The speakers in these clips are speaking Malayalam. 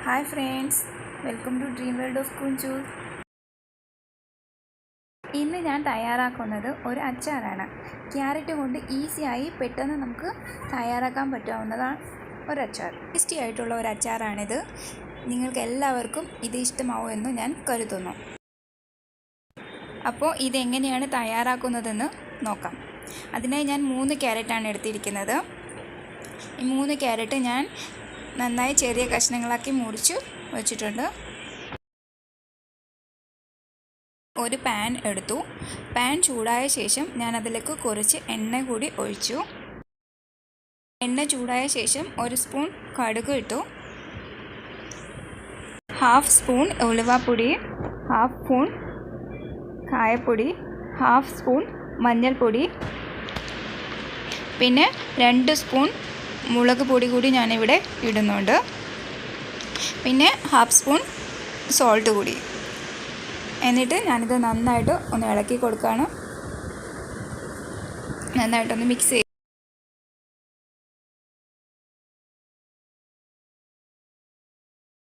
Hi friends, welcome to dream world of Kunju. ഇന്ന് ഞാൻ തയ്യാറാക്കുന്നത് ഒരു അച്ചാറാണ്. ക്യാരറ്റ് കൊണ്ട് ഈസിയായി പെട്ടെന്ന് നമുക്ക് തയ്യാറാക്കാൻ പറ്റാവുന്നതാണ് ഒരു അച്ചാർ. ടേസ്റ്റി ആയിട്ടുള്ള ഒരു അച്ചാറാണിത്. നിങ്ങൾക്ക് എല്ലാവർക്കും ഇത് ഇഷ്ടമാവുമെന്ന് ഞാൻ കരുതുന്നു. അപ്പോൾ ഇതെങ്ങനെയാണ് തയ്യാറാക്കുന്നതെന്ന് നോക്കാം. അതിനായി ഞാൻ 3 ക്യാരറ്റാണ് എടുത്തിരിക്കുന്നത്. ഈ 3 ക്യാരറ്റ് ഞാൻ നന്നായി ചെറിയ കഷ്ണങ്ങളാക്കി മുറിച്ച് വെച്ചിട്ടുണ്ട്. ഒരു പാൻ എടുത്തു. പാൻ ചൂടായ ശേഷം ഞാൻ അതിലേക്ക് കുറച്ച് എണ്ണ കൂടി ഒഴിച്ചു. എണ്ണ ചൂടായ ശേഷം 1 സ്പൂൺ കടുക് ഇട്ടു. 1/2 സ്പൂൺ ഉലുവാപ്പൊടി, 1/2 സ്പൂൺ കായപ്പൊടി, 1/2 സ്പൂൺ മഞ്ഞൾപ്പൊടി, പിന്നെ 2 സ്പൂൺ മുളക് പൊടി കൂടി ഞാനിവിടെ ഇടുന്നുണ്ട്. പിന്നെ 1/2 സ്പൂൺ സോൾട്ട് കൂടി. എന്നിട്ട് ഞാനിത് നന്നായിട്ട് ഒന്ന് ഇളക്കി കൊടുക്കുകയാണ്. നന്നായിട്ടൊന്ന് മിക്സ് ചെയ്യും.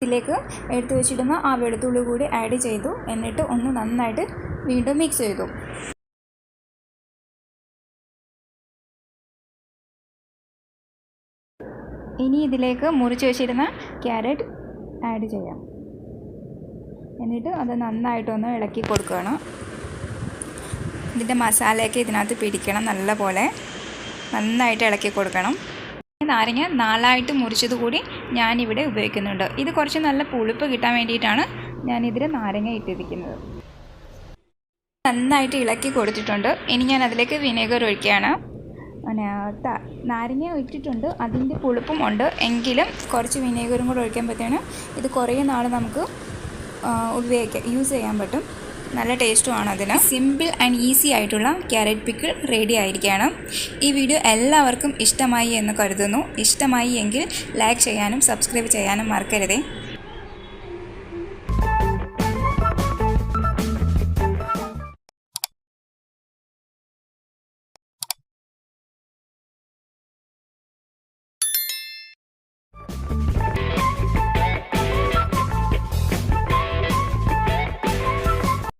ഇതിലേക്ക് എടുത്തു വെച്ചിടുന്ന ആ വെളുത്തുള്ളി കൂടി ആഡ് ചെയ്തു. എന്നിട്ട് ഒന്ന് നന്നായിട്ട് വീണ്ടും മിക്സ് ചെയ്തു. ഇനി ഇതിലേക്ക് മുറിച്ച് വെച്ചിരുന്ന ക്യാരറ്റ് ആഡ് ചെയ്യാം. എന്നിട്ട് അത് നന്നായിട്ടൊന്ന് ഇളക്കി കൊടുക്കുകയാണ്. ഇതിൻ്റെ മസാലയൊക്കെ ഇതിനകത്ത് പിടിക്കണം. നല്ലപോലെ നന്നായിട്ട് ഇളക്കി കൊടുക്കണം. നാരങ്ങ 4ആയിട്ട് മുറിച്ചത് കൂടി ഞാനിവിടെ ഉപയോഗിക്കുന്നുണ്ട്. ഇത് കുറച്ച് നല്ല പുളിപ്പ് കിട്ടാൻ വേണ്ടിയിട്ടാണ് ഞാനിതിൽ നാരങ്ങ ഇട്ടിരിക്കുന്നത്. നന്നായിട്ട് ഇളക്കി കൊടുത്തിട്ടുണ്ട്. ഇനി ഞാൻ അതിലേക്ക് വിനെഗർ ഒഴിക്കുകയാണ്. നാരങ്ങ ഇട്ടിട്ടുണ്ട്, അതിൻ്റെ പുളിപ്പും ഉണ്ട്. എങ്കിലും കുറച്ച് വിനെഗറും കൂടെ ഒഴിക്കാൻ പറ്റുകയാണ്. ഇത് കുറേ നാൾ നമുക്ക് യൂസ് ചെയ്യാൻ പറ്റും. നല്ല ടേസ്റ്റുമാണ് അതിന്. സിമ്പിൾ ആൻഡ് ഈസി ആയിട്ടുള്ള ക്യാരറ്റ് പിക്കിൾ റെഡി ആയിരിക്കുകയാണ്. ഈ വീഡിയോ എല്ലാവർക്കും ഇഷ്ടമായി എന്ന് കരുതുന്നു. ഇഷ്ടമായി എങ്കിൽ ലൈക്ക് ചെയ്യാനും സബ്സ്ക്രൈബ് ചെയ്യാനും മറക്കരുതേ.